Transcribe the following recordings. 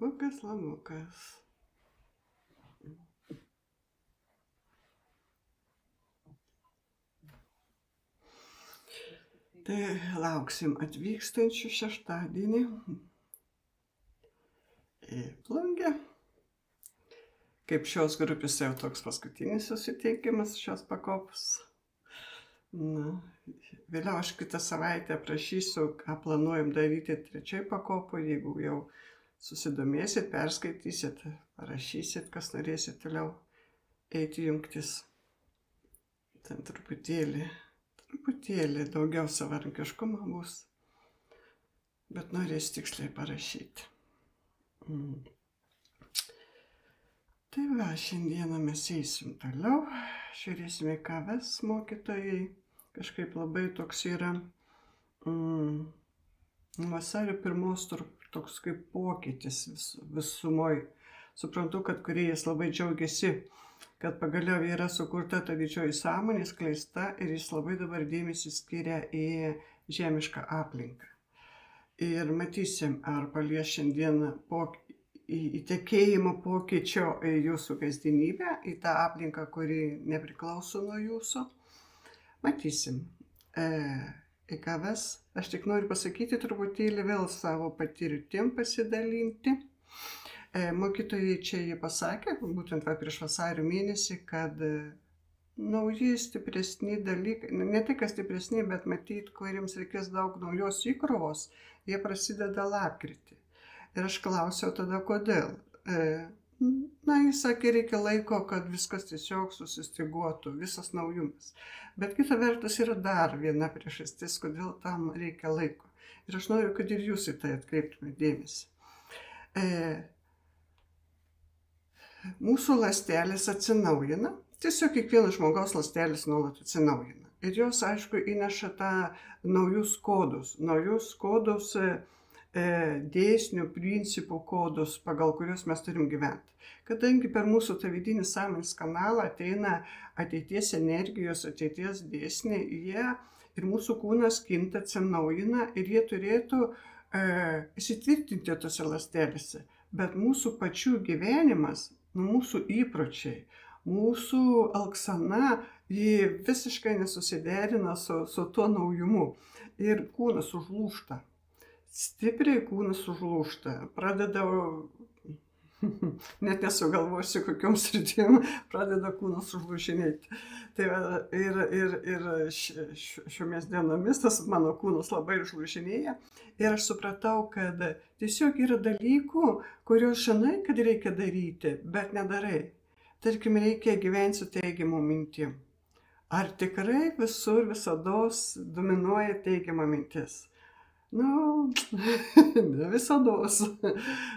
Lamukas, lamukas. Tai lauksim atvykstančių šeštadienį į Plungę. Kaip šios grupės jau toks paskutinis susitikimas šios pakopos. Na, vėliau aš kitą savaitę aprašysiu, ką planuojam daryti trečiai pakopoje. Jeigu jau susidomėsit, perskaitysit, parašysit, kas norėsit toliau eiti jungtis. Ten truputėlį daugiau savarankiškumo bus, bet norės tiksliai parašyti. Tai va, šiandieną mes eisim toliau, žiūrėsime, ką ves mokytojai. Kažkaip labai toks yra vasario 1 toks kaip pokytis visumoj. Suprantu, kad kūrėjas labai džiaugiasi, kad pagaliau yra sukurta ta didžioji sąmonė, skleista ir jis labai dabar dėmesį skiria į žemišką aplinką. Ir matysim, ar palies šiandieną įtekėjimo pokyčio į jūsų kasdienybę, į tą aplinką, kuri nepriklauso nuo jūsų. Matysim. Į ką ves, aš tik noriu pasakyti truputėlį vėl savo patirtim pasidalinti. Mokytojai čia jie pasakė, būtent prieš vasario mėnesį, kad nauji stipresni dalykai, ne tik stipresni, bet matyt, kuriems reikės daug naujos įkrovos, jie prasideda lapkritį. Ir aš klausiau tada, kodėl. Na, jis sakė, reikia laiko, kad viskas tiesiog susistyguotų, visas naujumas. Bet kita vertus yra dar viena priežastis, kodėl tam reikia laiko. Ir aš noriu, kad ir jūs į tai atkreiptumėte dėmesį. Mūsų ląstelės atsinaujina, tiesiog kiekvienas žmogaus ląstelės nuolat atsinaujina. Ir jos, aišku, įneša tą naujus kodus dėsnių, principų kodus, pagal kuriuos mes turim gyventi. Kadangi per mūsų tą vidinį sąmonės kanalą ateina ateities energijos, ateities dėsniai, jie ir mūsų kūnas kinta, atsinaujina ir jie turėtų įsitvirtinti tose ląstelėse. Bet mūsų pačių gyvenimas, mūsų įpročiai, mūsų elgsena, ji visiškai nesusiderina su tuo naujumu. Ir kūnas užlūžta. Stipriai kūnas užlūžta. Pradeda, net nesugalvosiu kokiom sritim, pradeda kūnas užlūžinėti. Tai ir šiomis dienomis tas mano kūnas labai užlūžinėja. Ir aš supratau, kad tiesiog yra dalykų, kuriuos žinai, kad reikia daryti, bet nedarai. Tarkim, reikia gyventi su teigiamom mintim. Ar tikrai visur visados dominuoja teigiama mintis? Nu, ne visados.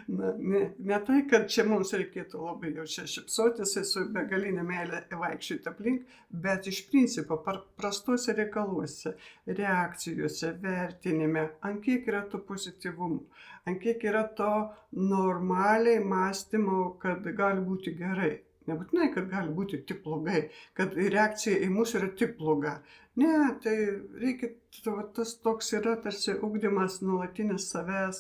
Ne tai, kad čia mums reikėtų labai jau čia šypsotis, su begalinė meilė vaikščioti aplink, bet iš principo prastuose reikaluose, reakcijose, vertinime, ant kiek yra to pozityvumo, ant kiek yra to normaliai mąstymo, kad gali būti gerai. Nebūtinai, kad gali būti tik blogai, kad reakcija į mus yra tik bloga. Ne, tai reikia, tas toks yra tarsi ugdymas nuolatinis savęs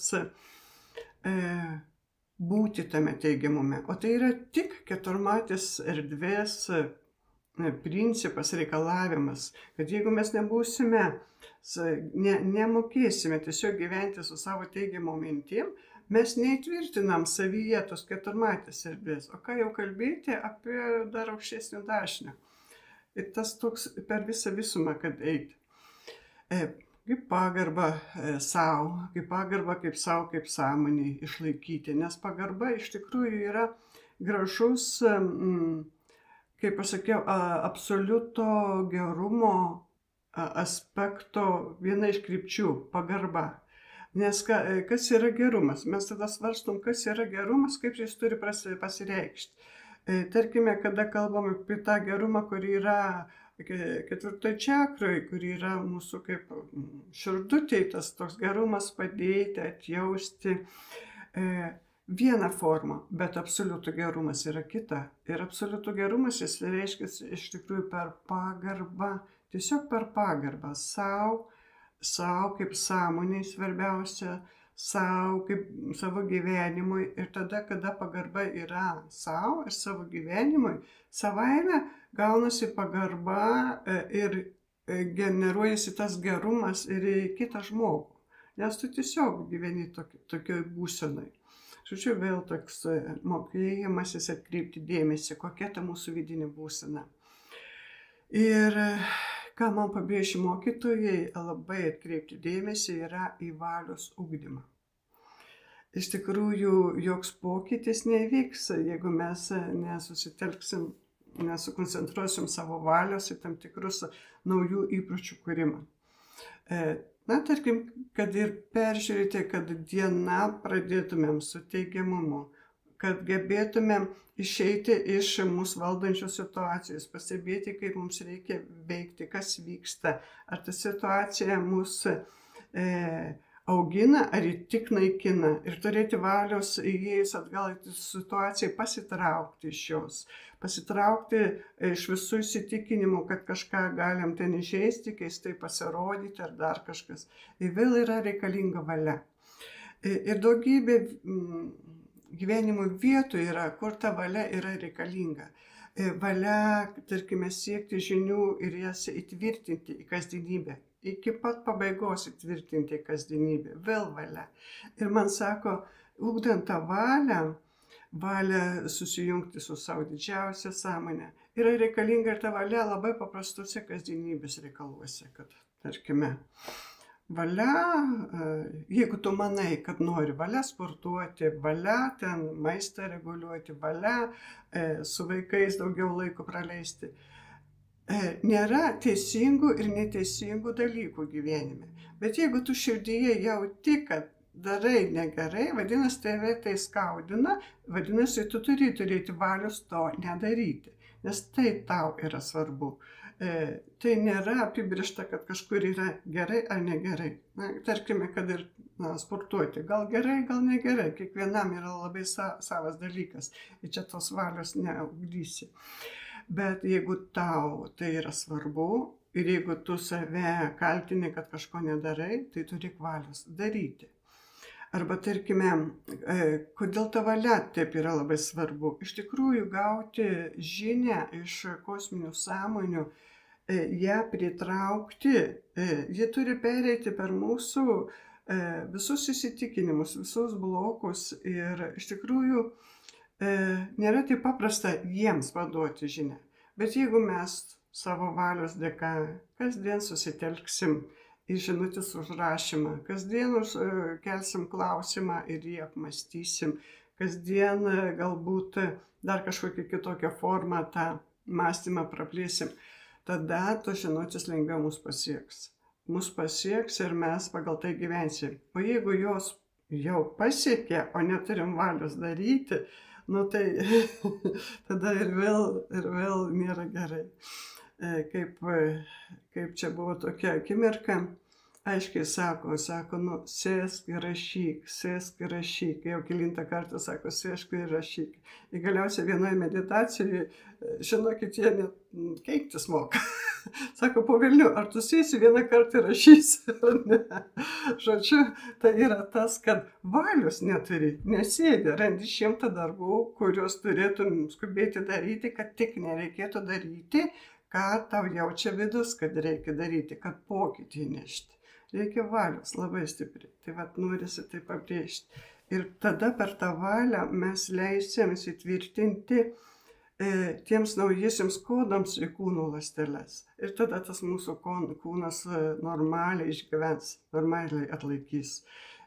būti tame teigiamume. O tai yra tik keturmatės erdvės principas, reikalavimas, kad jeigu mes nebūsime, nemokėsime tiesiog gyventi su savo teigiamom mintim, mes neįtvirtinam savyje tos keturmatės erdvės, o ką jau kalbėti apie dar aukštesnį dažnį. Ir tas toks per visą visumą, kad eiti. Kaip pagarba savo, kaip savo, kaip sąmonį išlaikyti, nes pagarba iš tikrųjų yra gražus, kaip aš sakiau, absoliuto gerumo aspekto viena iš krypčių - pagarba. Nes kas yra gerumas? Mes tada svarstom, kas yra gerumas, kaip jis turi pasireikšti. Tarkime, kada kalbam apie tą gerumą, kurį yra ketvirtoj čakroj, kurį yra mūsų kaip širdutėj, tas toks gerumas padėti, atjausti vieną formą, bet absoliutų gerumas yra kita. Ir absoliutų gerumas jis reiškia iš tikrųjų per pagarbą, tiesiog per pagarbą sau kaip sąmoniai svarbiausia, savo, kaip savo gyvenimui. Ir tada, kada pagarba yra savo ir savo gyvenimui, savaime gaunasi pagarba ir generuojasi tas gerumas ir į kitą žmogų. Nes tu tiesiog gyveni tokioj būsenai. Žodžiu, vėl toks mokėjimasis atkreipti dėmesį, kokia ta mūsų vidinė būsena. Ir ką man pabrėžia mokytojai, labai atkreipti dėmesį yra į valios ugdymą. Iš tikrųjų, joks pokytis nevyks, jeigu mes nesusitelksim, nesukoncentruosim savo valios į tam tikrus naujų įpročių kūrimą. Na, tarkim, kad ir peržiūrėti, kad dieną pradėtumėm su teigiamumu, kad gebėtumėm išeiti iš mūsų valdančios situacijos, pastebėti, kaip mums reikia veikti, kas vyksta, ar ta situacija mūsų augina, ar ji tik naikina, ir turėti valios įėjus atgal į situaciją pasitraukti iš jos, pasitraukti iš visų įsitikinimų, kad kažką galim ten įžeisti, keistai pasirodyti ar dar kažkas. Ir vėl yra reikalinga valia. Ir daugybė gyvenimo vietų yra, kur ta valia yra reikalinga. Valia, tarkime, siekti žinių ir jas įtvirtinti į kasdienybę. Iki pat pabaigos įtvirtinti kasdienybę, vėl valia. Ir man sako, ugdant tą valią susijungti su savo didžiausia sąmonė, yra reikalinga ir ta valia labai paprastuose kasdienybės reikaluose, kad, tarkime, valia, jeigu tu manai, kad nori valia sportuoti, valia ten maistą reguliuoti, valia su vaikais daugiau laiko praleisti, nėra teisingų ir neteisingų dalykų gyvenime. Bet jeigu tu širdyje jauti, kad darai negerai, vadinasi, tave tai skaudina, vadinasi, tu turi turėti valios to nedaryti, nes tai tau yra svarbu. Tai nėra apibrėžta, kad kažkur yra gerai ar negerai. Na, tarkime, kad ir sportuoti. Gal gerai, gal negerai. Kiekvienam yra labai savas dalykas. Ir čia tos valios neugdysi. Bet jeigu tau tai yra svarbu ir jeigu tu save kaltini, kad kažko nedarai, tai turi valios daryti. Arba tarkime, kodėl ta valia taip yra labai svarbu. Iš tikrųjų, gauti žinią iš kosminių sąmonių, ją pritraukti, ji turi pereiti per mūsų visus įsitikinimus, visus blokus ir iš tikrųjų nėra taip paprasta jiems paduoti žinią. Bet jeigu mes savo valios dėka kasdien susitelksim į žinutės užrašymą, kasdien kelsim klausimą ir jį apmąstysim, kasdien galbūt dar kažkokią kitokią formą tą mąstymą praplėsim, tada tos žinutės lengviau mus pasieks. Mus pasieks ir mes pagal tai gyvensim. O jeigu jos jau pasiekė, o neturim valios daryti, nu tai tada ir vėl nėra gerai. Kaip čia buvo tokia akimirka, aiškiai sako, nu, sėsk ir rašyk, jau kelintą kartą sako, sėsk ir rašyk. Ir galiausiai vienoje meditacijoje, žinokit, jie net keiktis moka. Sako, po velnių, ar tu sėsi vieną kartą ir rašysi, ar ne? Žodžiu, tai yra tas, kad valios neturi, nesėdi, randi 100 darbų, kuriuos turėtum skubėti daryti, kad tik nereikėtų daryti, ką tau jaučia vidus, kad reikia daryti, kad pokytį nešti. Reikia valios labai stipriai. Tai vat norisi tai pabrėžti. Ir tada per tą valią mes leisim įsitvirtinti tiems naujiesiams kodams į kūno ląsteles. Ir tada tas mūsų kūnas normaliai išgyvens, normaliai atlaikys.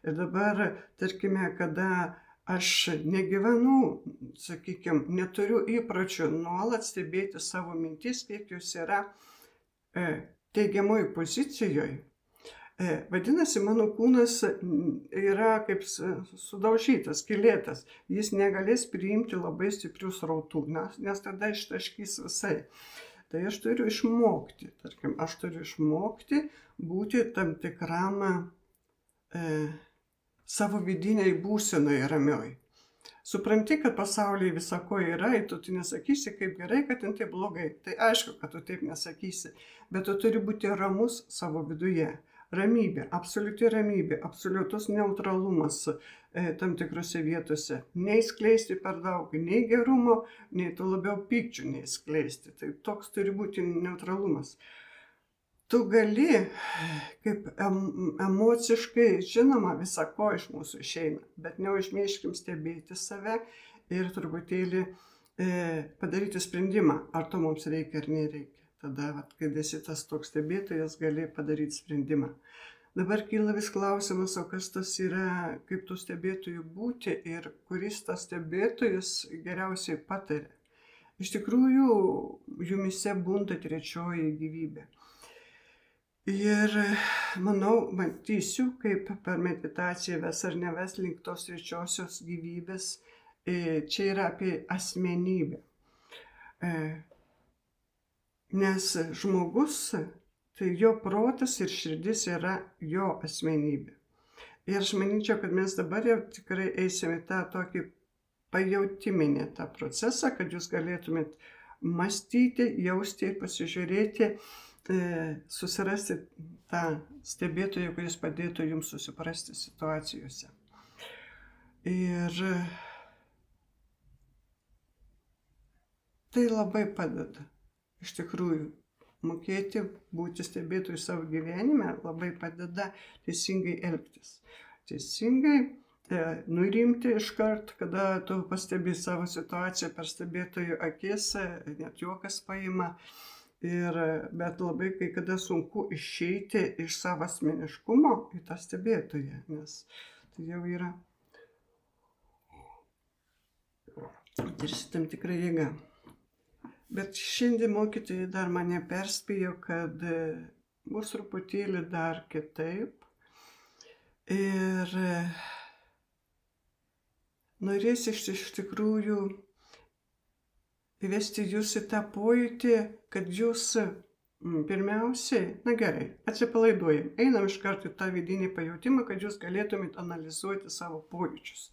Ir dabar, tarkime, kada aš negyvenu, sakykime, neturiu įpročių nuolat stebėti savo mintis, kiek jūs yra teigiamoj pozicijoje. Vadinasi, mano kūnas yra kaip sudaužytas, skylėtas. Jis negalės priimti labai stiprių srautų, nes tada ištaškys visai. Tai aš turiu išmokti, tarkim, būti tam tikram savo vidiniai būsenai ramioj. Supranti, kad pasaulyje visako yra, ir tu nesakysi, kaip gerai, kad ten taip blogai. Tai aišku, kad tu taip nesakysi, bet tu turi būti ramus savo viduje. Ramybė, absoliuti ramybė, absoliutus neutralumas tam tikrose vietose. Neįskleisti per daug nei gerumo, nei to labiau pykčių neįskleisti. Tai toks turi būti neutralumas. Tu gali, kaip emociškai, žinoma, visa ko iš mūsų išeina, bet neužmirškim stebėti save ir truputėlį padaryti sprendimą, ar to mums reikia ar nereikia. Tada, kai esi tas toks stebėtojas, gali padaryti sprendimą. Dabar kyla vis klausimas, o kas tas yra, kaip tų stebėtojų būti ir kuris tas stebėtojas geriausiai patarė. Iš tikrųjų, jumise bunda trečioji gyvybė. Ir manau, matysiu, kaip per meditaciją ves ar neves link tos trečiosios gyvybės. Čia yra apie asmenybę. Nes žmogus, tai jo protas ir širdis yra jo asmenybė. Ir aš manyčiau, kad mes dabar jau tikrai eisime tą tokį pajautiminį tą procesą, kad jūs galėtumėt mąstyti, jausti ir pasižiūrėti, susirasti tą stebėtoją, kuris padėtų jums susiprasti situacijose. Ir tai labai padeda. Iš tikrųjų, mokėti būti stebėtojų savo gyvenime labai padeda teisingai elgtis. Teisingai nurimti iškart, kada tu pastebi savo situaciją per stebėtojų akis, net juokas paima. Bet labai kai kada sunku išeiti iš savo asmeniškumo į tą stebėtoją, nes tai jau yra tarsi tam tikra jėga. Bet šiandien mokytojai dar mane perspėjo, kad bus truputėlį dar kitaip ir norės iš tikrųjų įvesti jūs į tą pojūtį, kad jūs pirmiausiai, na gerai, atsipalaiduojam, einam iš karto į tą vidinį pajautimą, kad jūs galėtumėt analizuoti savo pojūčius.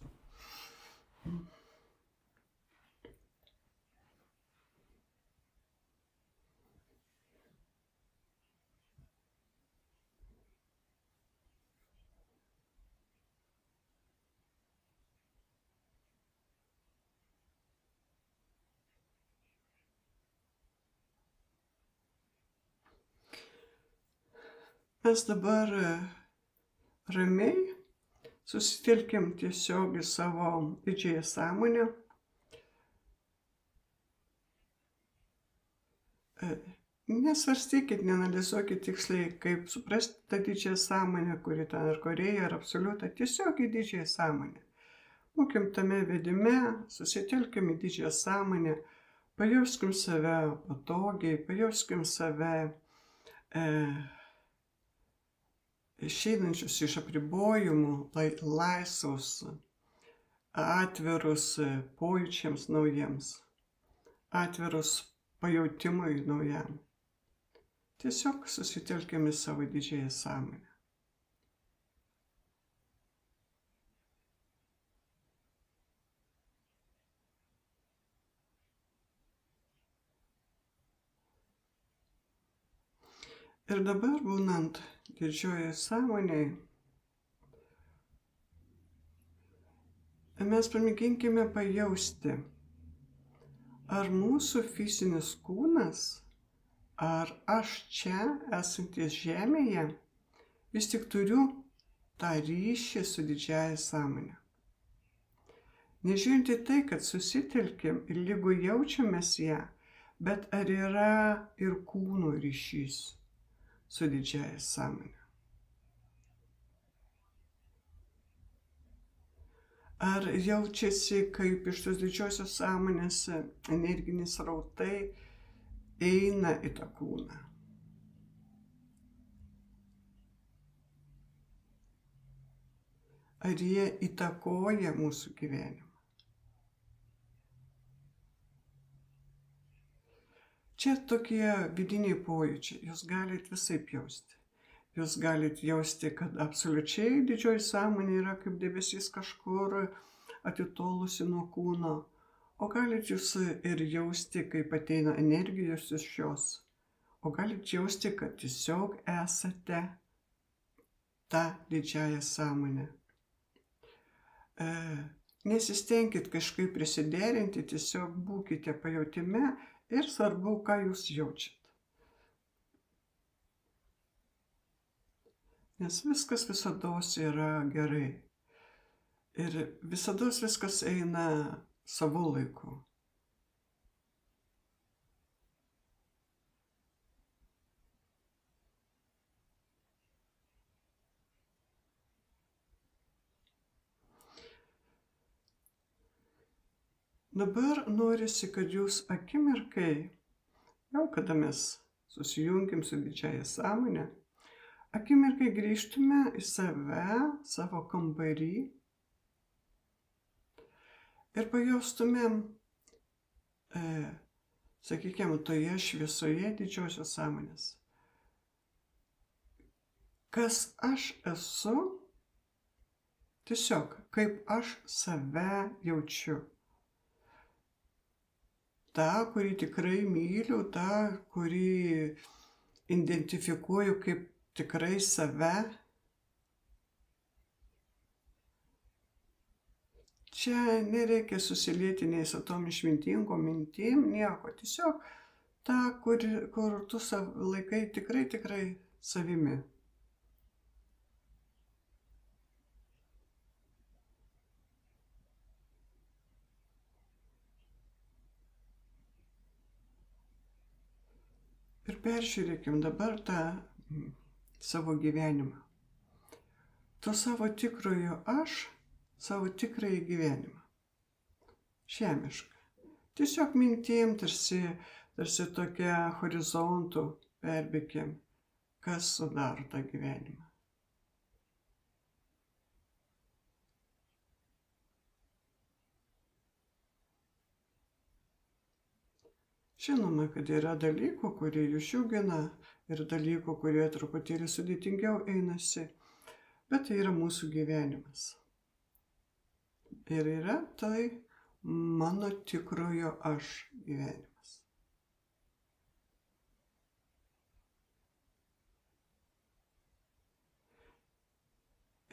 Mes dabar ramiai susitelkim tiesiog į savo didžiąją sąmonę. Nesvarstykit, neanalizuokit tiksliai, kaip suprasti tą didžiąją sąmonę, kuri ten ar Korėja, ar absoliutą, tiesiog į didžiąją sąmonę. Būkim tame vedime, susitelkim į didžiąją sąmonę, pajauskim save patogiai, pajauskim save išeinančius iš apribojimų, laisvus, atvirus pojūčiams naujiems, atvirus pajautimui naujam. Tiesiog susitelkime į savo didžiąją sąmonę. Ir dabar būnant didžiojoje sąmonėje, mes pamėginkime pajausti, ar mūsų fizinis kūnas, ar aš čia esantis žemėje, vis tik turiu tą ryšį su didžiąja sąmonė. Nežiūrint į tai, kad susitelkim ir lygu jaučiamės ją, bet ar yra ir kūno ryšys su didžiąja sąmonė. Ar jaučiasi, kaip iš tos didžiosios sąmonės energiniai srautai eina į tą kūną. Ar jie įtakoja mūsų gyvenimą. Čia tokie vidiniai pojūčiai, jūs galite visaip jausti. Jūs galite jausti, kad absoliučiai didžioji sąmonė yra kaip debesys kažkur atitolusi nuo kūno, o galite jūs ir jausti, kaip ateina energijos iš jos, o galite jausti, kad tiesiog esate tą didžiąją sąmonę. Nesistengkit kažkaip prisiderinti, tiesiog būkite pajautime ir svarbu, ką jūs jaučiat. Nes viskas visados yra gerai. Ir visados viskas eina savo laiku. Dabar norisi, kad jūs akimirkai, jau kada mes susijunkim su didžiąja sąmonė, akimirkai grįžtume į save, savo kambarį ir pajaustumėm, sakykime, toje šviesoje didžiosios sąmonės. Kas aš esu, tiesiog kaip aš save jaučiu. Ta, kurį tikrai myliu, ta, kurį identifikuoju kaip tikrai save. Čia nereikia susilieti nei su tom išmintingom mintim, nieko. Tiesiog ta, kur tu laikai tikrai savimi. Ir peržiūrėkim dabar tą savo gyvenimą. To savo tikrojo aš, savo tikrąjį gyvenimą. Žemišką. Tiesiog mintim tarsi tokia horizontų perbėkim, kas sudaro tą gyvenimą. Žinoma, kad yra dalykų, kurie jūs džiugina ir dalykų, kurie truputėlį sudėtingiau einasi, bet tai yra mūsų gyvenimas. Ir yra tai mano tikrojo aš gyvenimas.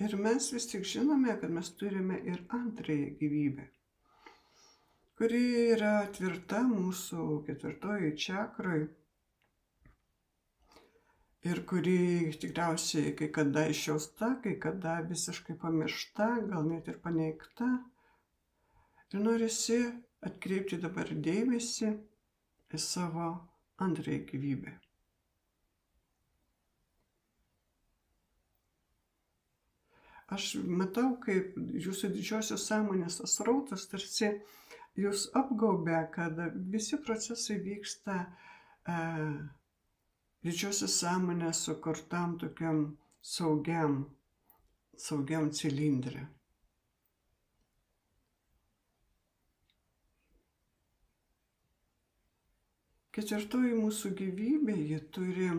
Ir mes vis tik žinome, kad mes turime ir antrąją gyvybę, kuri yra tvirta mūsų 4. čakroj ir kuri tikriausiai kai kada išjausta, kai kada visiškai pamiršta, gal net ir paneigta. Ir norisi atkreipti dabar dėmesį į savo antrąją gyvybę. Aš matau, kaip jūsų didžiosios sąmonės tas srautas tarsi jūs apgaubia, kad visi procesai vyksta didžiosios sąmonės sukurtam tokiam saugiam cilindre. Ketvirtoji mūsų gyvybė, ji turi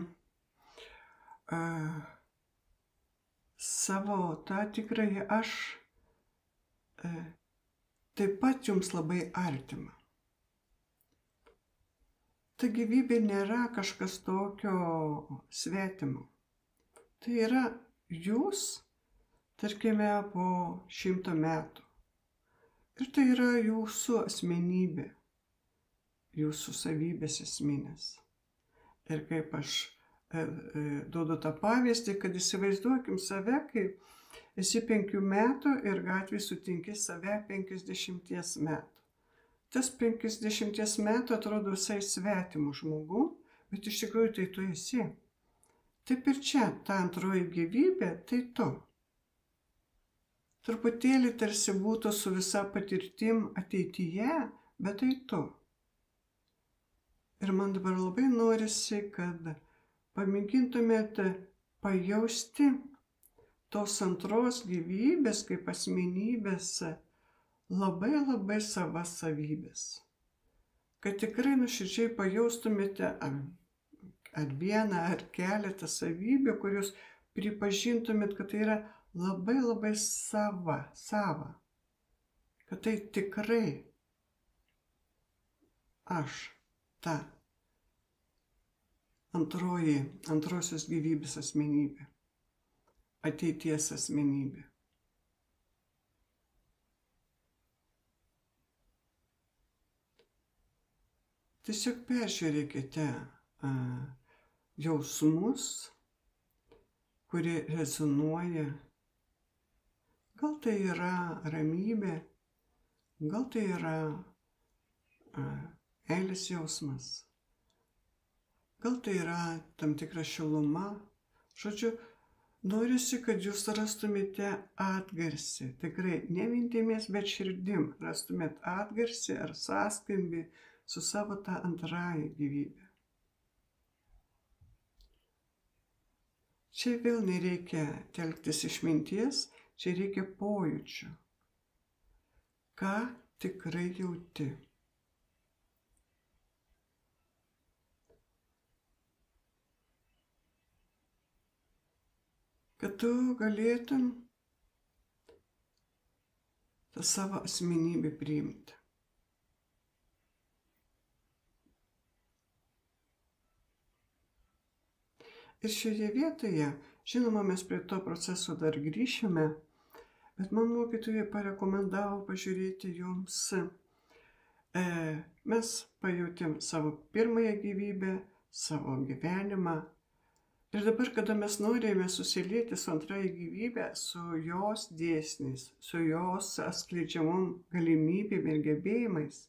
savo tą tikrąjį aš taip pat jums labai artima. Ta gyvybė nėra kažkas tokio svetimo. Tai yra jūs, tarkime, po 100 metų. Ir tai yra jūsų asmenybė, jūsų savybės esminės. Ir kaip aš duodu tą pavyzdį, kad įsivaizduokim save, kaip esi 5 metų ir gatvėje sutinki save 50 metų. Tas 50 metų atrodo visai svetimų žmogų, bet iš tikrųjų tai tu esi. Taip ir čia, ta antroji gyvybė, tai tu. Truputėlį tarsi būtų su visa patirtim ateityje, bet tai tu. Ir man dabar labai norisi, kad pamėgintumėte pajausti tos antros gyvybės kaip asmenybės labai savas savybės. Kad tikrai nuoširdžiai pajaustumėte ar vieną, ar keletą savybių, kur jūs pripažintumėt, kad tai yra labai sava. Kad tai tikrai aš, ta antrosios gyvybės asmenybė. ateities asmenybė. Tiesiog peržiūrėkite jausmus, kurie rezonuoja. Gal tai yra ramybė, gal tai yra meilės jausmas, gal tai yra tam tikra šiluma. Žodžiu, norisi, kad jūs rastumėte atgarsį. Tikrai ne mintimis, bet širdim rastumėt atgarsį ar sąskambį su savo tą antrąją gyvybę. Čia vėl nereikia telktis išminties, čia reikia pojūčių. Ką tikrai jauti. Kad tu galėtum tą savo asmenybę priimti. Ir šioje vietoje, žinoma, mes prie to proceso dar grįšime, bet man mokytojai parekomendavo pažiūrėti jums. Mes pajutėm savo pirmąją gyvybę, savo gyvenimą. Ir dabar, kada mes norime susilieti su antrąja gyvybė, su jos dėsniais, su jos atskleidžiamom galimybėm ir gebėjimais,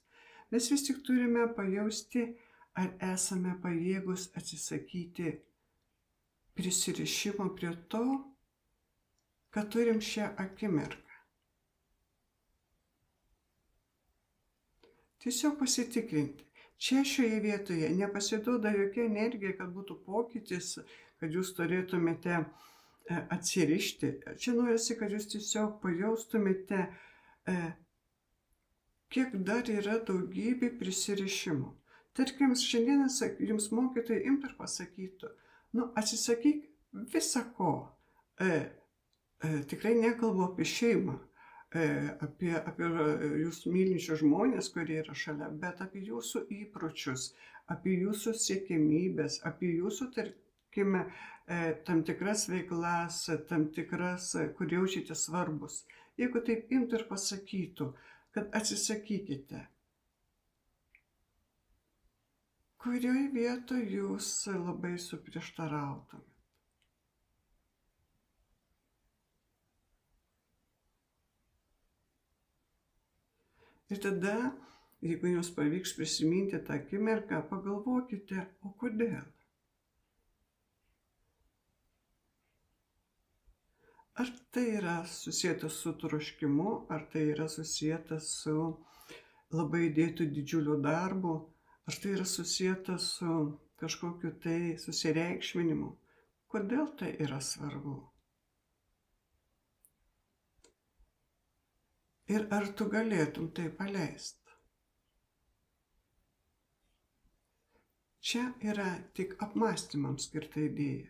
mes vis tik turime pajausti, ar esame pajėgus atsisakyti prisirišimo prie to, kad turim šią akimirką. Tiesiog pasitikrinti. Čia šioje vietoje nepasiduoda jokia energija, kad būtų pokytis, kad jūs turėtumėte atsirišti. Čia norisi, kad jūs tiesiog pajaustumėte, kiek dar yra daugybė prisirišimų. Tarkim, šiandieną jums mokytojai imtų ir pasakytų, atsisakyk visa ko. Tikrai nekalbu apie šeimą, apie jūsų mylinčius žmonės, kurie yra šalia, bet apie jūsų įpročius, apie jūsų siekiamybės, apie jūsų, tarkime, tam tikras veiklas, tam tikras, kur jaučiate svarbus. Jeigu taip imtų ir pasakytų, kad atsisakykite, kurioje vietoje jūs labai suprieštarautumėte. Ir tada, jeigu jums pavyks prisiminti tą akimirką, pagalvokite, o kodėl? Ar tai yra susijęta su troškimu, ar tai yra susijęta su labai įdėtų didžiuliu darbu, ar tai yra susijęta su kažkokiu tai susireikšminimu? Kodėl tai yra svarbu? Ir ar tu galėtum tai paleisti? Čia yra tik apmąstymams skirta idėja,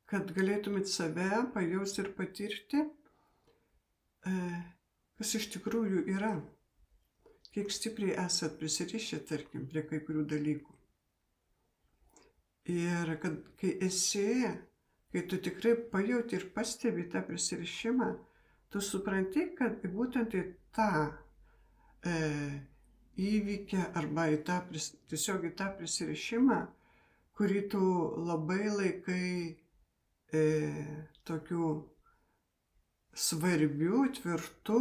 kad galėtumėt save pajausti ir patirti, kas iš tikrųjų yra, kiek stipriai esat prisirišę, tarkim, prie kai kurių dalykų. Ir kad kai tu tikrai pajauti ir pastebi tą prisirišimą, tu supranti, kad būtent į tą įvykį arba tiesiog į tą prisirišimą, kurį tu labai laikai tokiu svarbiu, tvirtu,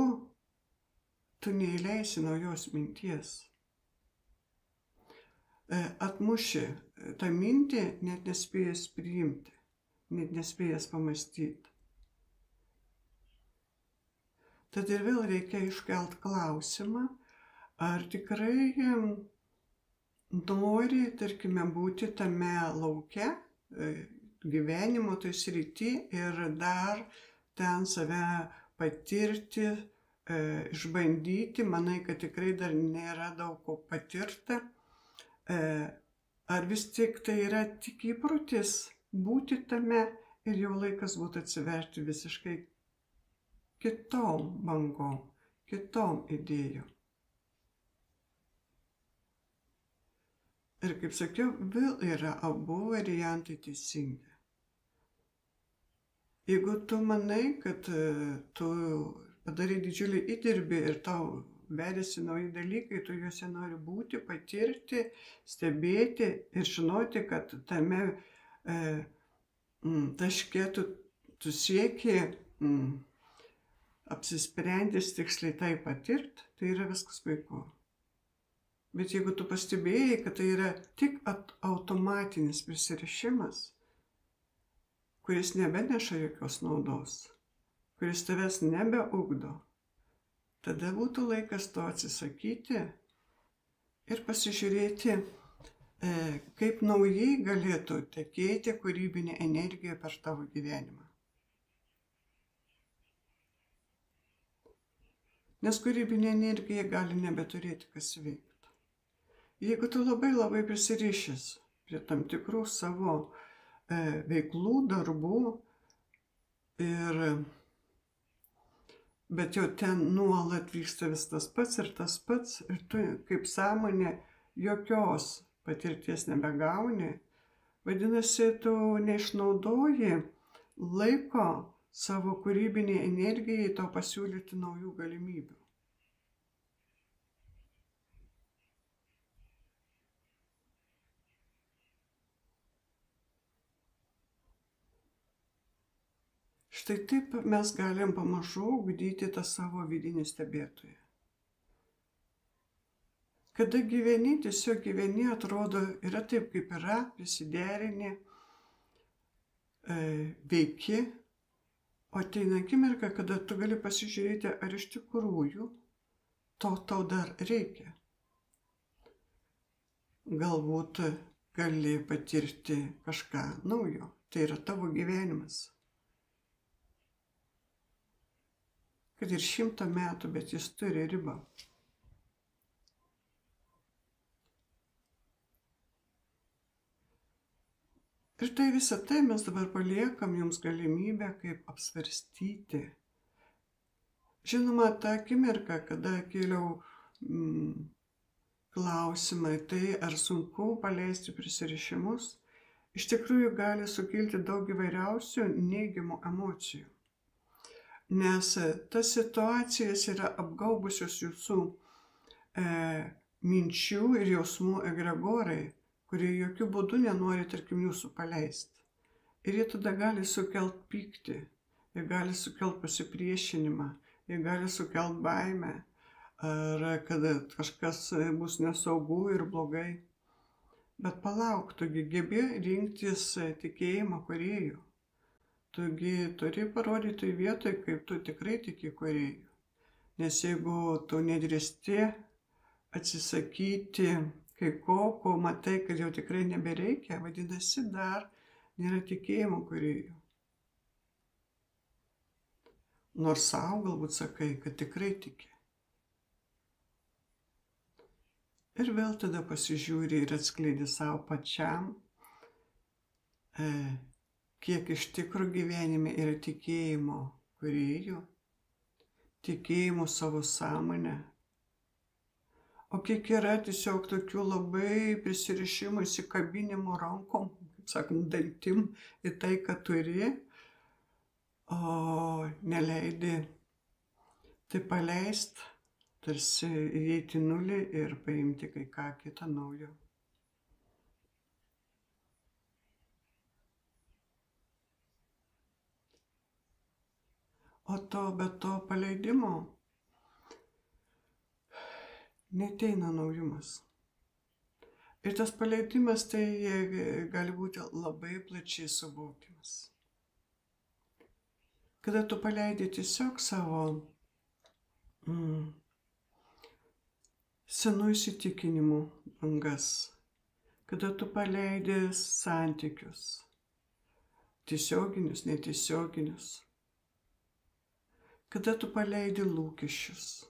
tu neįleisi naujos minties. Atmuši tą mintį, net nespėjęs priimti, net nespėjęs pamastyti. Tad ir vėl reikia iškelt klausimą, ar tikrai nori, tarkime, būti tame lauke, gyvenimo toj srity ir dar ten save patirti, išbandyti, manai, kad tikrai dar nėra daug ko patirta. Ar vis tik tai yra tik įprotis būti tame ir jau laikas būtų atsiverti visiškai kitom bangom, kitom idėjom. Ir kaip sakiau, vėl yra abu variantai teisingi. Jeigu tu manai, kad tu padarai didžiulį įdirbį ir tau vedėsi nauji dalykai, tu juose nori būti, patirti, stebėti ir žinoti, kad tame taške tu sieki apsisprendęs tiksliai tai patirti, tai yra viskas puiku. Bet jeigu tu pastebėjai, kad tai yra tik automatinis prisirišimas, kuris nebeneša jokios naudos, kuris tavęs nebeugdo, tada būtų laikas to atsisakyti ir pasižiūrėti, kaip naujai galėtų tekėti kūrybinė energija per tavo gyvenimą. Nes kūrybinė energija gali nebeturėti kas veikti. Jeigu tu labai prisirišęs prie tam tikrų savo veiklų, darbų, bet jau ten nuolat vyksta vis tas pats, ir tu kaip sąmonė jokios patirties nebegauni, vadinasi, tu neišnaudoji laiko savo kūrybiniai energijai tau pasiūlyti naujų galimybių. Štai taip mes galim pamažu ugdyti tą savo vidinį stebėtoją. Kada gyveni, tiesiog gyveni, atrodo, yra taip, kaip yra, prisiderini, veiki, o ateina akimirka, kada tu gali pasižiūrėti, ar iš tikrųjų to tau dar reikia. Galbūt gali patirti kažką naujo, tai yra tavo gyvenimas. Kad ir 100 metų, bet jis turi ribą. Ir tai visą tai mes dabar paliekam jums galimybę kaip apsvarstyti. Žinoma, tą akimirką, kada kėliau klausimą, tai ar sunku paleisti prisirišimus, iš tikrųjų gali sukilti daug įvairiausių neigiamų emocijų. Nes tas situacijas yra apgaubusios jūsų minčių ir jausmų egregorai, kurie jokių būdų nenori, tarkim, jūsų paleisti. Ir jie tada gali sukelt pyktį, jie gali sukelt pasipriešinimą, jie gali sukelt baimę, ar kad kažkas bus nesaugu ir blogai. Bet palauk, tugi gebi rinktis tikėjimą kūrėjų. Tugi turi parodyti vietoj, kaip tu tikrai tiki kūrėjų. Nes jeigu tu nedrįsti atsisakyti kai ko matai, kad jau tikrai nebereikia, vadinasi, dar nėra tikėjimo kūrėjų. Nors savo galbūt sakai, kad tikrai tiki. Ir vėl tada pasižiūri ir atskleidi savo pačiam, kiek iš tikrųjų gyvenime yra tikėjimo kūrėjų, tikėjimo savo sąmonę, o kiek yra tiesiog tokių labai prisirišimų, įsikabinimų rankom, kaip sakant, dantim į tai, ką turi, o neleidi tai paleist, tarsi įeiti nulį ir paimti kai ką kitą naujo. O be to paleidimo neateina naujumas. Ir tas paleidimas tai gali būti labai plačiai suvokimas. Kada tu paleidi tiesiog savo senų įsitikinimų bangas, kada tu paleidi santykius, tiesioginius, netiesioginius, kada tu paleidi lūkesčius.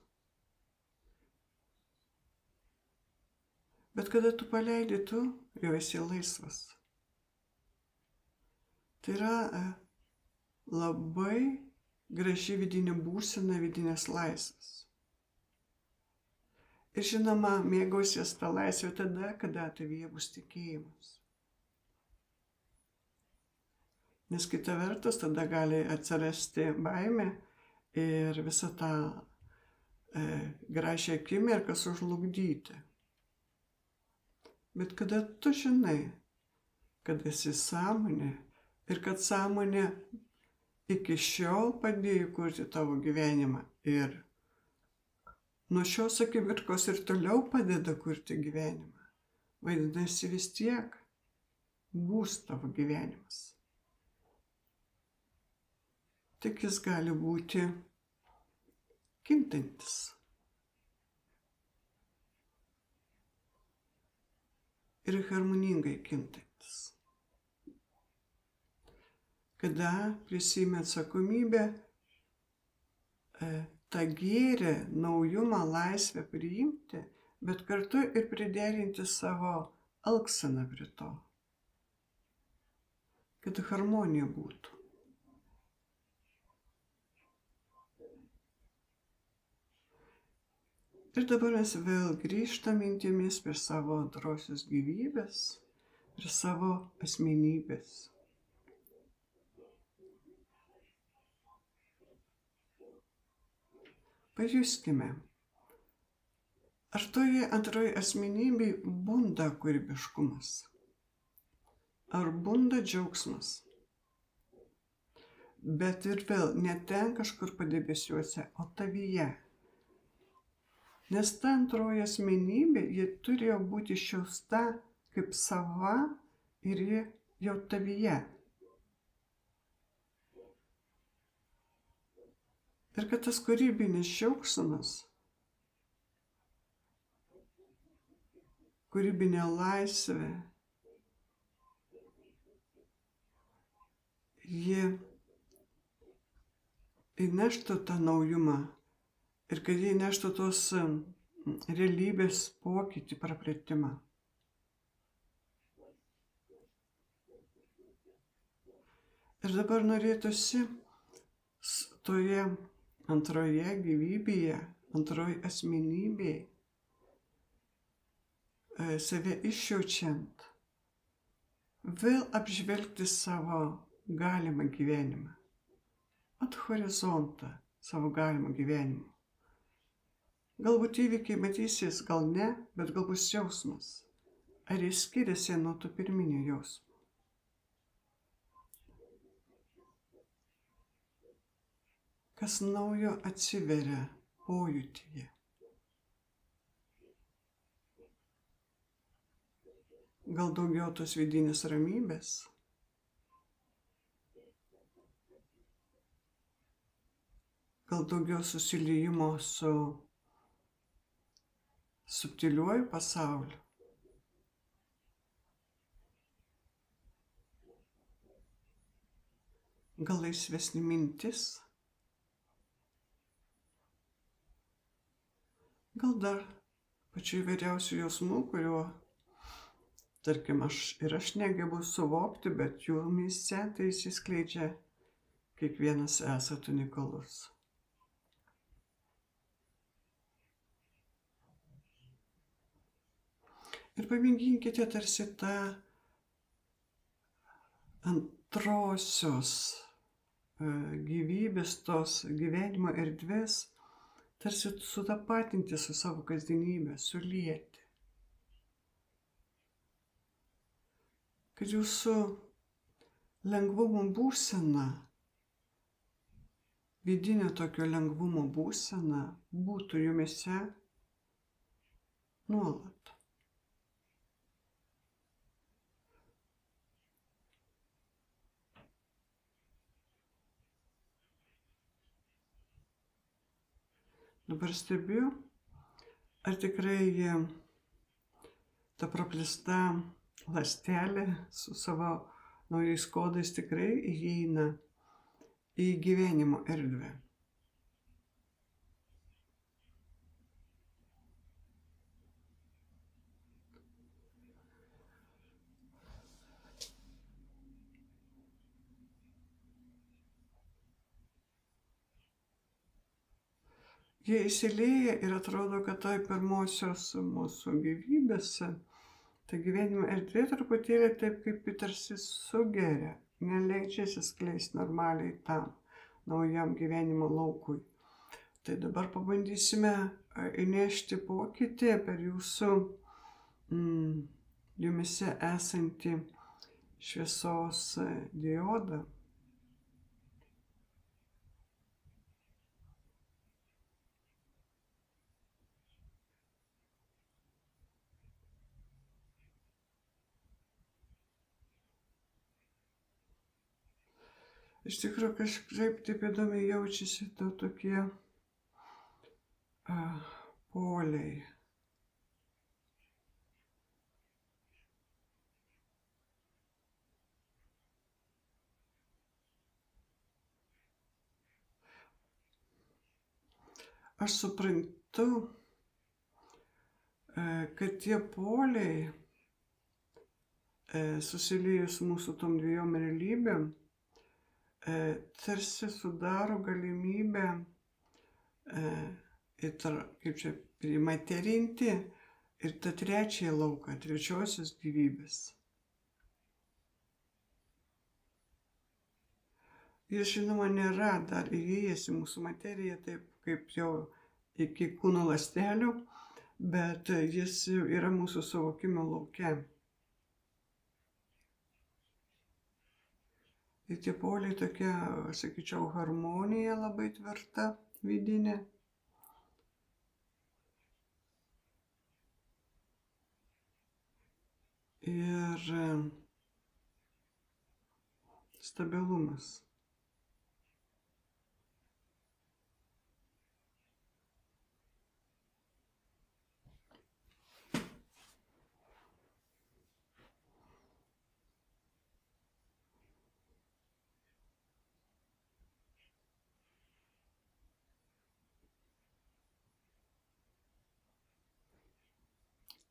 Bet kada tu paleidi, tu jau esi laisvas. Tai yra labai graži vidinė būsena, vidinės laisvės. Ir žinoma, mėgausies tą laisvę tada, kada tavyje bus tikėjimas. Nes kita vertus tada gali atsirasti baimė ir visą tą gražią akimirką sužlugdyti. Bet kada tu žinai, kad esi sąmonė ir kad sąmonė iki šiol padėjo kurti tavo gyvenimą ir nuo šios akimirkos ir toliau padeda kurti gyvenimą, vadinasi vis tiek bus tavo gyvenimas. Tik jis gali būti kintantis. Ir harmoningai kintantis. Kada prisimi atsakomybę, tą gėrį, naujumą, laisvę priimti, bet kartu ir priderinti savo elgseną prie to, kad harmonija būtų. Ir dabar mes vėl grįžtam mintimis prie savo antrosios gyvybės, prie savo asmenybės. Pajuskime, ar toje antroje asmenybėje bunda kūrybiškumas, ar bunda džiaugsmas. Bet ir vėl ne ten kažkur padebesiuose, o tavyje. Nes ta antroji asmenybė, ji turėjo būti išjausta kaip sava ir ji jau tavyje. Ir kad tas kūrybinis džiaugsmas, kūrybinė laisvė, ji įneštų tą naujumą. Ir kad jie neštų tos realybės pokytį, praplėtimą. Ir dabar norėtųsi toje antroje gyvybėje, antroje asmenybėje, save išjaučiant, vėl apžvelgti savo galimą gyvenimą. At horizontą savo galimą gyvenimą. Galbūt įvykiai matysis, gal ne, bet gal bus jausmas. Ar jis skiriasi nuo tų pirminio jausmo? Kas naujo atsiveria pojūtyje? Gal daugiau tos vidinės ramybės? Gal daugiau susiliejimo su subtiliuoju pasauliu. Gal laisvesnė mintis. Gal dar pačių įvairiausių jausmų, kurio, tarkim, aš negebu suvokti, bet jumyse tai išsiskleidžia, kiekvienas esat unikalus. Ir pamėginkite tarsi tą antrosios gyvybės, tos gyvenimo erdvės, tarsi sutapatinti su savo kasdienybė, sulieti. Kad jūsų lengvumo būsena, vidinio tokio lengvumo būsena būtų jumyse nuolat. Dabar stebiu, ar tikrai ta praplėsta ląstelė su savo naujais kodais tikrai įeina į gyvenimo erdvę. Jie įsilieja ir atrodo, kad toj pirmosios mūsų gyvybės, ta gyvenimo erdvė truputėlį taip kaip tarsi sugeria, neleidžia įsiskleisti normaliai tam naujam gyvenimo laukui. Tai dabar pabandysime įnešti pokytį per jūsų jumise esantį šviesos diodą. Iš tikrųjų kažkaip taip įdomiai jaučiasi tokie poliai. Aš suprantu, kad tie poliai susiliejus mūsų tom dviejom realybėm tarsi sudaro galimybę primaterinti ir tą trečiąją lauką, trečiosios gyvybės. Jis, žinoma, nėra dar įėjęs į mūsų materiją taip kaip jau iki kūno ląstelių, bet jis yra mūsų suvokimo lauke. Ir tie poliai tokia, sakyčiau, harmonija labai tvirta vidinė. Ir stabilumas.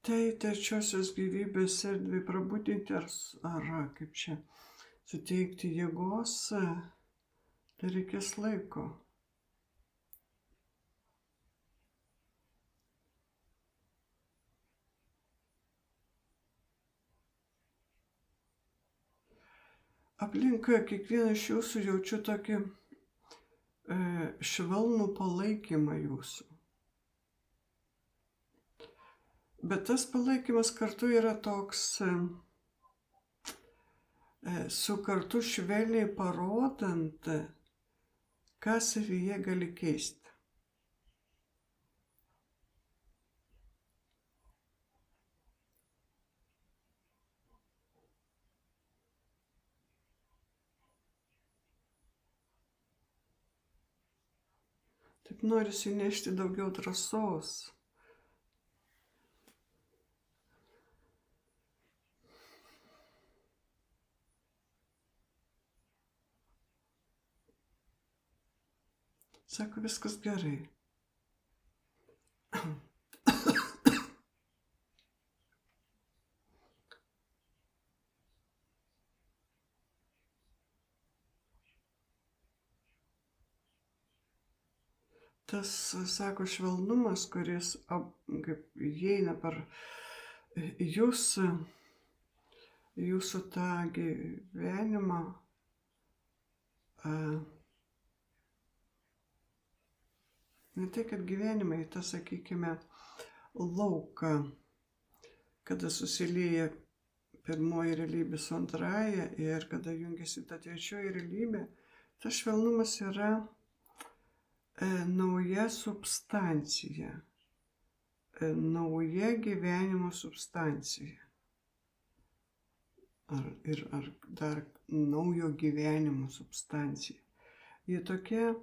Tai trečiosios gyvybės erdvei prabudinti ar kaip čia suteikti jėgos, tai reikės laiko. Aplinkoje kiekvieną iš jūsų jaučiu tokį švelnų palaikymą jūsų. Bet tas palaikymas kartu yra toks su kartu švelniai parodant, ką savyje gali keisti. Taip norisi nešti daugiau drąsos. Sako, viskas gerai. Tas, sako, švelnumas, kuris kaip įeina per jūsų tą gyvenimą, ne tai, kad gyvenimai, tą, sakykime, lauką, kada susilieja pirmoji realybė su antraja ir kada jungiasi ta trečioji realybė, tas švelnumas yra nauja substancija, nauja gyvenimo substancija. Ar dar naujo gyvenimo substancija. Jie tokia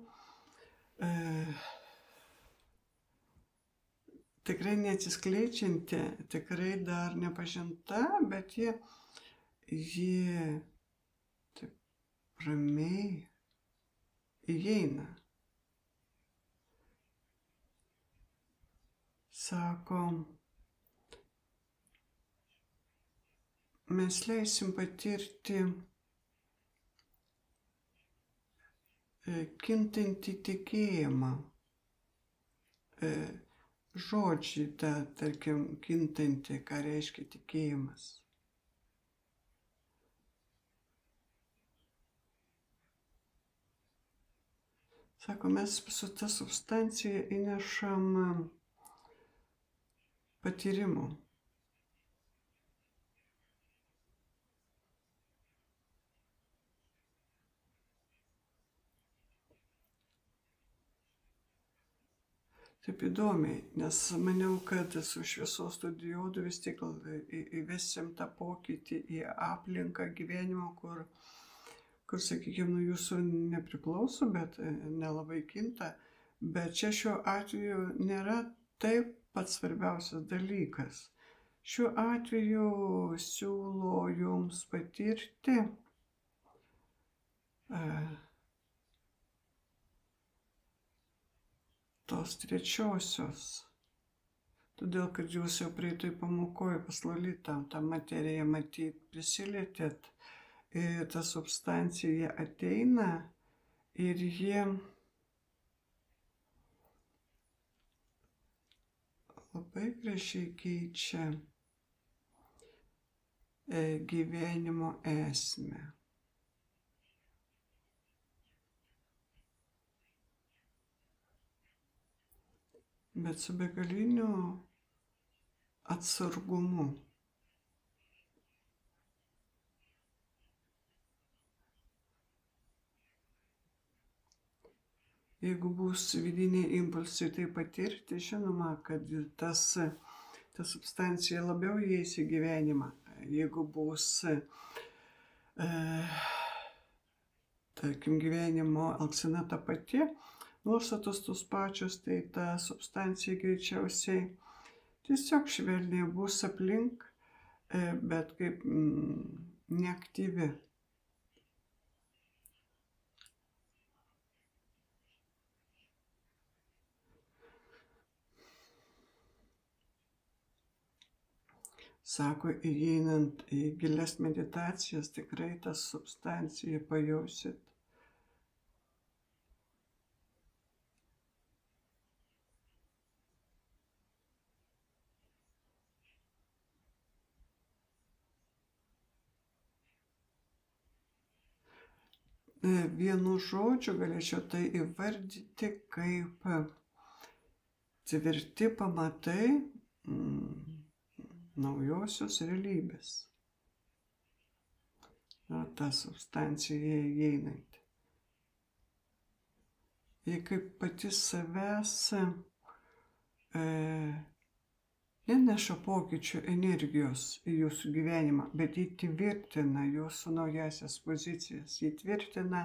tikrai neatsiskleidžianti, tikrai dar nepažinta, bet jie taip ramiai įeina. Sako, mes leisim patirti kintantį tikėjimą. Žodžiai, tarkim, kintanti, ką reiškia tikėjimas. Sako, mes su ta substancija įnešam patyrimų. Taip įdomiai, nes maniau, kad su šviesos diodu vis tik įvesim tą pokytį į aplinką gyvenimo, kur sakykime, nuo jūsų nepriklauso, bet nelabai kinta. Bet čia šiuo atveju nėra taip pats svarbiausias dalykas. Šiuo atveju siūlo jums patirti tos trečiosios. Todėl, kad jūs jau praeitoj pamokoje pas Lolitą tą materiją matyt prisilietėt, ir ta substancija ateina ir jie labai gražiai keičia gyvenimo esmę. Bet su begaliniu atsargumu. Jeigu bus vidiniai impulsai tai patirti, žinoma, kad ta substancija labiau įeis į gyvenimą. Jeigu bus, tarkim, gyvenimo elgsena ta pati, nuostatos tos pačios, tai ta substancija greičiausiai tiesiog švelniai bus aplink, bet kaip neaktyvi. Sako, įeinant į gilias meditacijas, tikrai tą substanciją pajausit. Vienu žodžiu galėčiau tai įvardyti kaip tvirti pamatai naujosios realybės. Ta substancija įeinanti. Jie kaip pati savęs neneša pokyčių energijos į jūsų gyvenimą, bet jį tvirtina jūsų naujasias pozicijas. Jį tvirtina,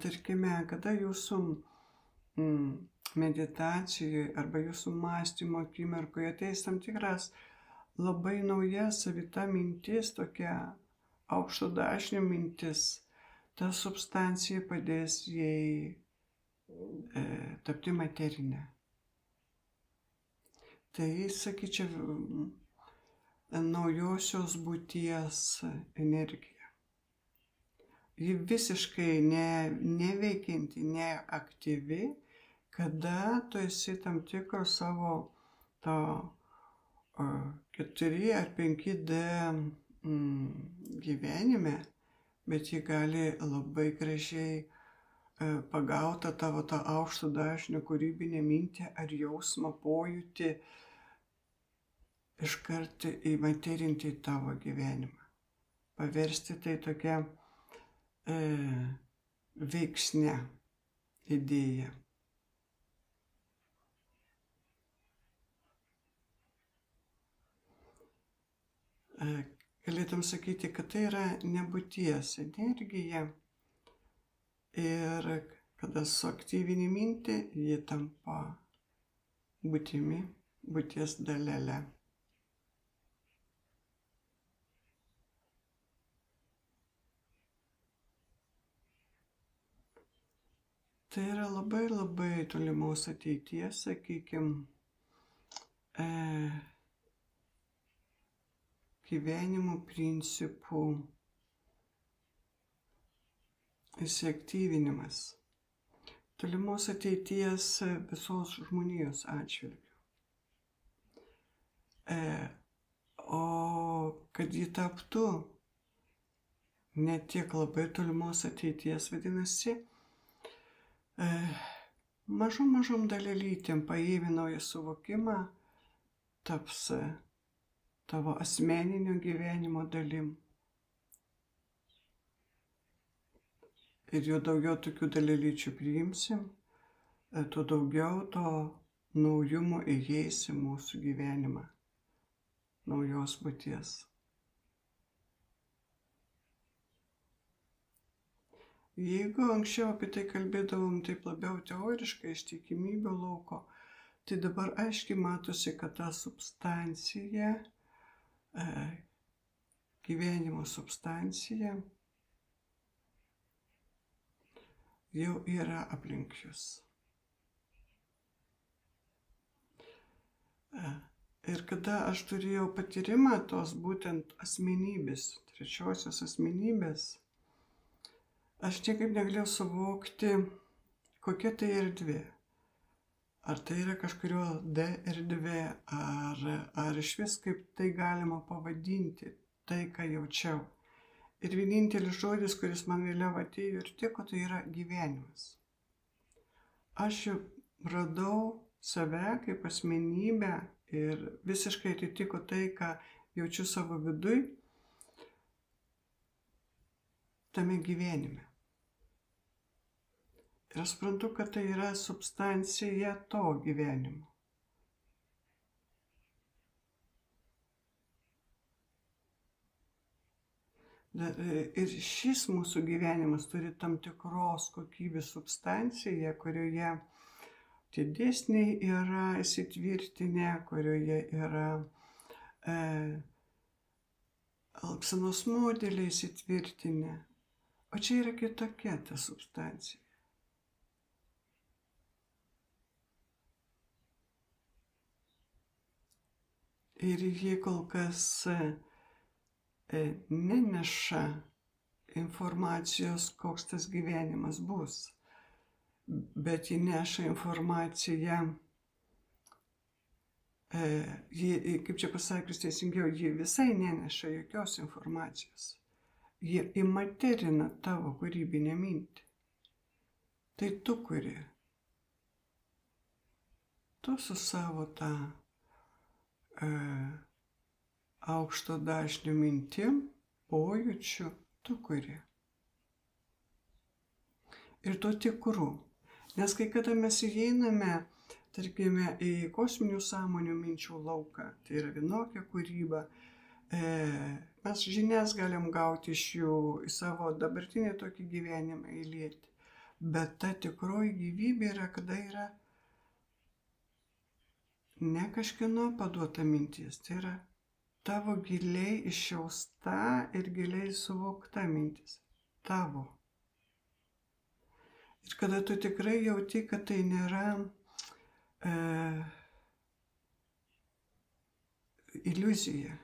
tarkime, kada jūsų meditacijoje arba jūsų mąstymo akimirkoje ateis tam tikras labai nauja savita mintis, tokia aukšto dažnio mintis. Ta substancija padės jai tapti materinę. Tai, sakyčiau, naujosios būties energija. Ji visiškai neveikianti, neaktyvi, kada tu esi tam tikro savo to 4 ar 5D gyvenime, bet ji gali labai gražiai pagauta tavo tą aukšto dažnio kūrybinę mintį ar jausmą, pojūtį iškart įmaterinti į tavo gyvenimą. Paversti tai tokia veiksne idėja. Galėtum sakyti, kad tai yra nebūties energija ir kada suaktyvini mintį, ji tampa būtimi, būties dalele. Tai yra labai labai tolimos ateities, sakykime, gyvenimo principų įsiaktyvinimas. Tolimos ateities visos žmonijos atžvilgiu. O kad ji taptų ne tiek labai tolimos ateities, vadinasi, mažom dalelytėm paėmė naują suvokimą, taps tavo asmeninio gyvenimo dalim. Ir jo daugiau tokių dalelyčių priimsim, tuo daugiau to naujumo įeis į mūsų gyvenimą, naujos būties. Jeigu anksčiau apie tai kalbėdavom taip labiau teoriškai iš tikimybių lauko, tai dabar aiškiai matosi, kad ta substancija, gyvenimo substancija, jau yra aplink jūs. Ir kada aš turėjau patyrimą tos būtent asmenybės, trečiosios asmenybės, aš niekaip negalėjau suvokti, kokia tai erdvė. Ar tai yra kažkurio D erdvė, ar iš vis kaip tai galima pavadinti, tai, ką jaučiau. Ir vienintelis žodis, kuris man vėliau atėjo ir tiko, tai yra gyvenimas. Aš radau save kaip asmenybę ir visiškai atitiko tai, ką jaučiu savo viduj, tame gyvenime. Ir aš suprantu, kad tai yra substancija to gyvenimo. Ir šis mūsų gyvenimas turi tam tikros kokybės substanciją, kurioje tie dėsniai yra įsitvirtinę, kurioje yra elgsenos modeliai įsitvirtinę. O čia yra kitokia ta substancija. Ir jie kol kas neneša informacijos, koks tas gyvenimas bus, bet jie neša informaciją, kaip čia pasakius teisingiau, jie visai neneša jokios informacijos. Jie įmaterina tavo kūrybinę mintį. Tai tu kuri. Tu su savo tą aukšto dažnio mintim, pojūčiu, tu kuri. Ir tuo tikru. Nes kai kada mes įeiname, tarkime, į kosminių sąmonių minčių lauką, tai yra vienokia kūryba, mes žinias galim gauti iš jų, į savo dabartinį tokį gyvenimą įlieti. Bet ta tikroji gyvybė yra, kada yra ne kažkieno paduota mintis, tai yra tavo giliai išjausta ir giliai suvokta mintis. Tavo. Ir kada tu tikrai jauti, kad tai nėra iliuzija.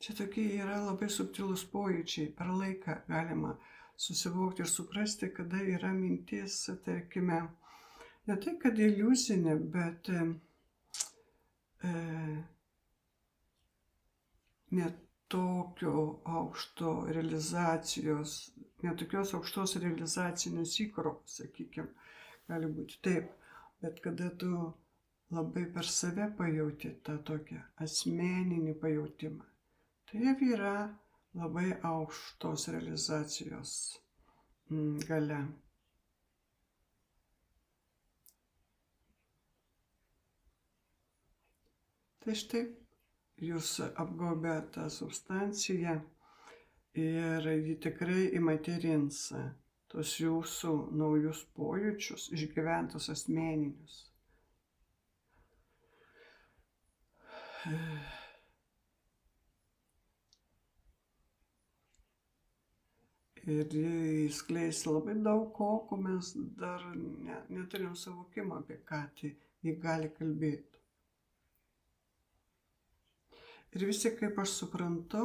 Čia tokie yra labai subtilūs pojūčiai. Per laiką galima susivokti ir suprasti, kada yra mintis, tarkime, ne tai, kad iliuzinė, bet netokios aukštos realizacinės įkrovos, sakykime, gali būti taip, bet kada tu labai per save pajauti tą tokią asmeninį pajautimą, tai yra labai aukštos realizacijos galia. Tai štai jūs apgaubė tą substanciją ir ji tikrai įmaterins tos jūsų naujus pojūčius, išgyventus asmeninius. Ir jis skleis labai daug ko mes dar neturim suvokimo, apie ką tai jį gali kalbėti. Ir visi, kaip aš suprantu,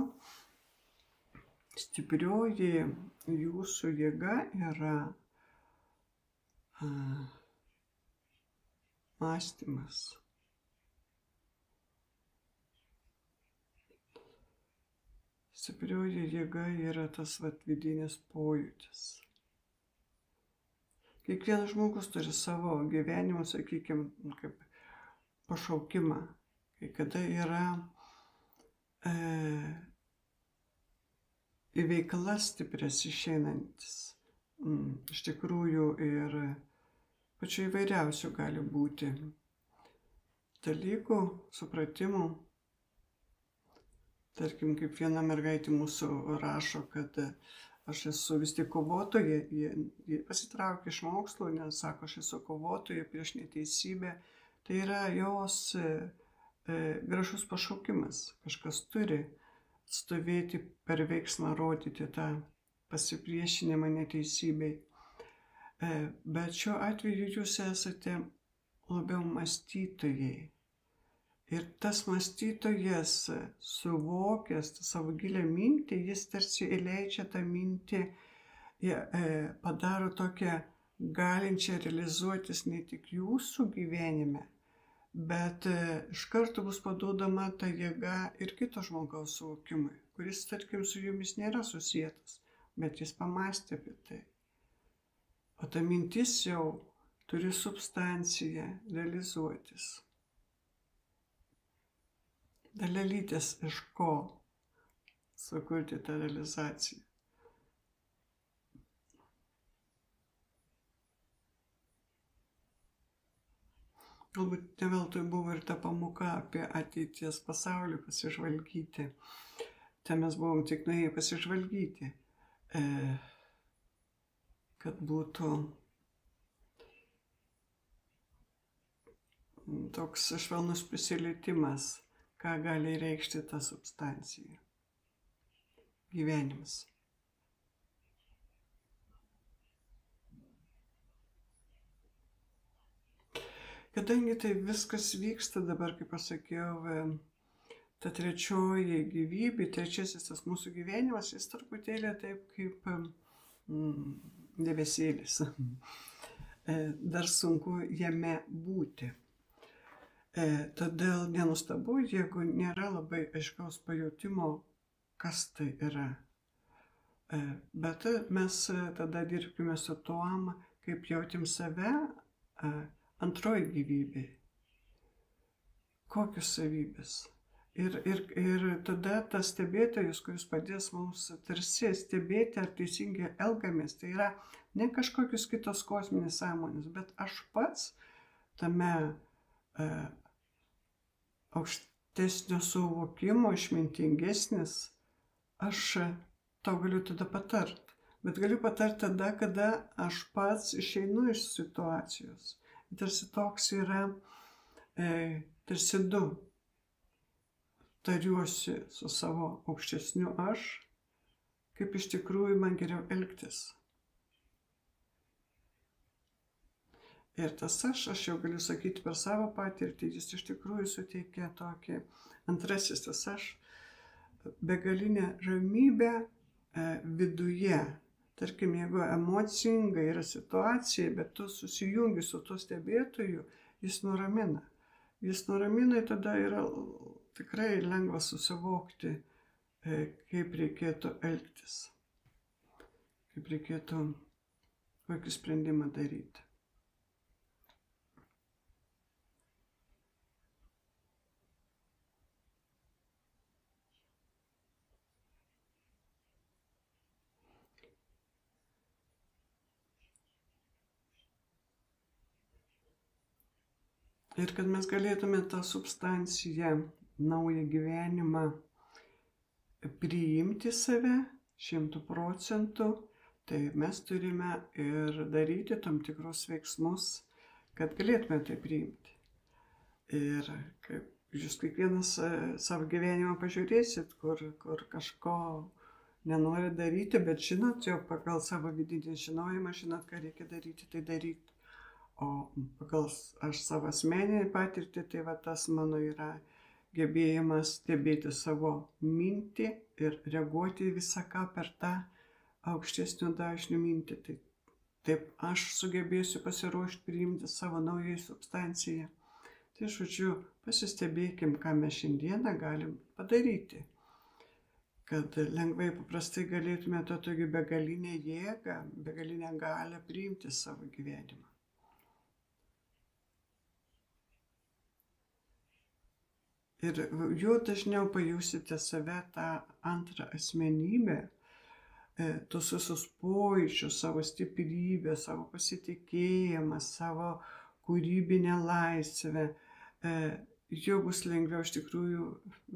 stiprioji jūsų jėga yra mąstymas. Stiprioji jėga yra tas vidinis pojūtis. Kiekvienas žmogus turi savo gyvenimą, sakykime, kaip pašaukimą. Kai kada yra į veiklas stiprias išeinantis. Iš tikrųjų ir pačių įvairiausių gali būti dalykų, supratimų. Tarkim, kaip viena mergaitė mūsų rašo, kad aš esu vis tik kovotoja, ji pasitraukė iš mokslo, nes sako, aš esu kovotoja prieš neteisybę. Tai yra jos gražus pašaukimas. Kažkas turi stovėti per veiksmą, rodyti tą pasipriešinimą neteisybei. Bet šiuo atveju jūs esate labiau mąstytojai. Ir tas mąstytojas, suvokęs savo gilią mintį, jis tarsi įleidžia tą mintį, padaro tokią galinčią realizuotis ne tik jūsų gyvenime, bet iš karto bus paduodama ta jėga ir kito žmogaus suvokimui, kuris, tarkim, su jumis nėra susietas, bet jis pamastė apie tai. O ta mintis jau turi substanciją realizuotis. Dalelytės iš ko sukurti tą realizaciją. Galbūt ne veltui buvo ir ta pamoka apie ateities pasaulį pasižvalgyti. Ten mes buvom tik nuėję pasižvalgyti, kad būtų toks švelnus prisilietimas, ką gali reikšti ta substancija. Gyvenimas. Kadangi tai viskas vyksta dabar, kaip pasakiau, ta trečioji gyvybė, trečiasis tas mūsų gyvenimas, jis truputėlį taip kaip debesėlis. Dar sunku jame būti. Todėl nenustabu, jeigu nėra labai aiškaus pajutimo, kas tai yra. Bet mes tada dirbkime su tuom, kaip jautėm save antroji gyvybė. Kokios savybės. Ir tada tas stebėtojas, kuris padės mums tarsi stebėti, ar teisingai elgamės, tai yra ne kažkokios kitos kosminės sąmonės, bet aš pats tame aukštesnio suvokimo, išmintingesnis, aš tau galiu tada patart. Bet galiu patart tada, kada aš pats išeinu iš situacijos. Tarsi toks yra, tarsi du. Tariuosi su savo aukštesniu aš, kaip iš tikrųjų man geriau elgtis. Ir tas aš jau galiu sakyti per savo patirtį, jis iš tikrųjų suteikia tokį antrasis tas aš, begalinę ramybę viduje. Tarkim, jeigu emocinga yra situacija, bet tu susijungi su tuo stebėtoju, jis nuramina. Jis nuramina ir tada yra tikrai lengva susivokti, kaip reikėtų elgtis, kaip reikėtų kokį sprendimą daryti. Ir kad mes galėtume tą substanciją, naują gyvenimą priimti save 100%, tai mes turime ir daryti tam tikrus veiksmus, kad galėtume tai priimti. Ir kaip jūs kiekvienas savo gyvenimą pažiūrėsit, kur kažko nenori daryti, bet žinot, jau pagal savo vidinį žinojimą, žinot, ką reikia daryti, tai daryti. O pagal aš savo asmeninį patirtį, tai va tas mano yra gebėjimas stebėti savo mintį ir reaguoti visą ką per tą aukštesnio dažnio mintį. Taip aš sugebėsiu pasiruošti priimti savo naują substanciją. Tai žodžiu, pasistebėkim, ką mes šiandieną galim padaryti. kad lengvai paprastai galėtume to tokį begalinę jėgą, begalinę galią priimti savo gyvenimą. Ir juo dažniau pajusite save tą antrą asmenybę, tus visus pojūčius, savo stiprybę, savo pasitikėjimą, savo kūrybinę laisvę, juo bus lengviau iš tikrųjų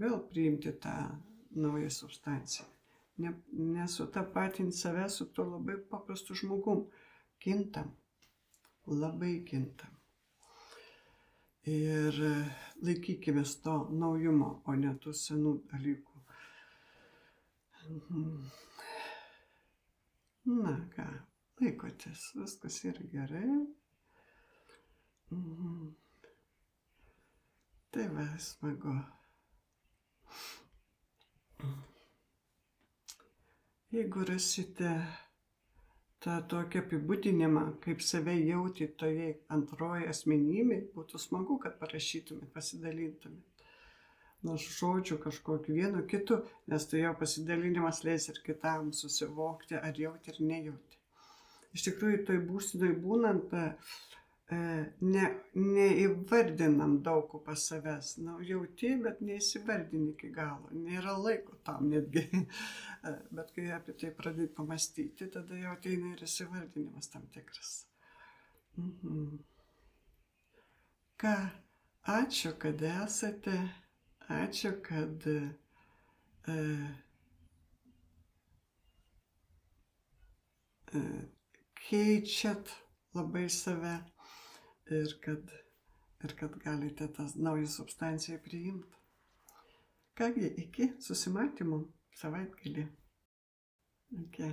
vėl priimti tą naują substanciją. Nesutapatinti save su tuo labai paprastu žmogum. Kintam, labai kintam. Ir laikykimės to naujumo, o ne tų senų dalykų. Na ką, laikotės, viskas yra gerai. Tai va, smagu. Jeigu rasite tą tokį apibūdinimą, kaip save jauti toje antroje asmenybėje, būtų smagu, kad parašytumėt, pasidalintumėt. Nors žodžiu kažkokiu vienu kitu, nes tai jau pasidalinimas leis ir kitam susivokti, ar jauti ar nejauti. Iš tikrųjų, toj būsenoj būnant, neįvardinam daug ko pas savęs. Jauti, bet neįsivardini iki galo. Nėra laiko tam netgi. Bet kai apie tai pradėti pamastyti, tada jau ateina ir įsivardinimas tam tikras. Ką, ačiū, kad esate. Ačiū, kad keičiat labai save. Ir kad galite tą naują substanciją priimti. Kągi, iki susimatymų savaitgalį. Okay.